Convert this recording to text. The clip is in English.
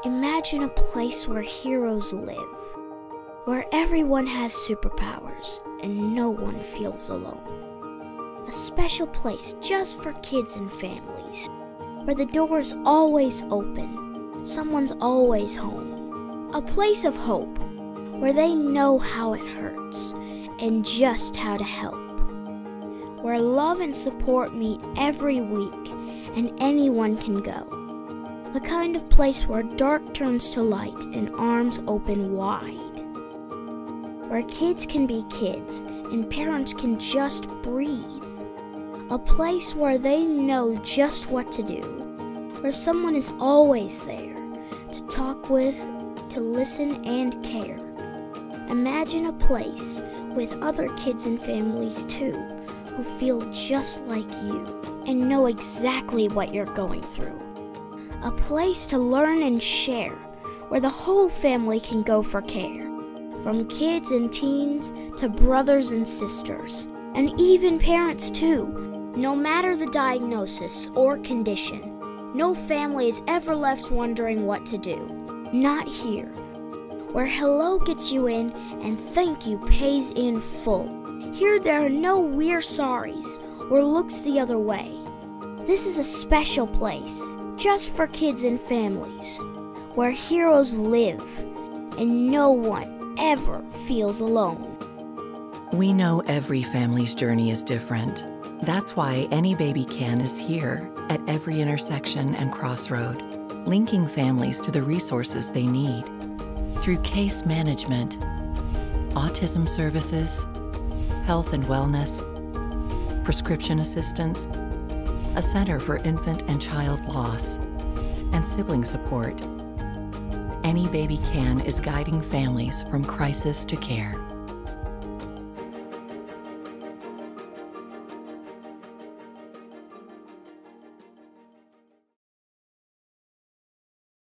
Imagine a place where heroes live, where everyone has superpowers and no one feels alone. A special place just for kids and families, where the door's always open, someone's always home. A place of hope, where they know how it hurts and just how to help. Where love and support meet every week and anyone can go. The kind of place where dark turns to light and arms open wide. Where kids can be kids and parents can just breathe. A place where they know just what to do. Where someone is always there to talk with, to listen and care. Imagine a place with other kids and families too, who feel just like you and know exactly what you're going through. A place to learn and share, where the whole family can go for care. From kids and teens to brothers and sisters, and even parents too. No matter the diagnosis or condition, no family is ever left wondering what to do. Not here, where hello gets you in and thank you pays in full. Here there are no we're sorries or looks the other way. This is a special place, just for kids and families, where heroes live and no one ever feels alone. We know every family's journey is different. That's why Any Baby Can is here at every intersection and crossroad, linking families to the resources they need. Through case management, autism services, health and wellness, prescription assistance, a center for infant and child loss, and sibling support. Any Baby Can is guiding families from crisis to care.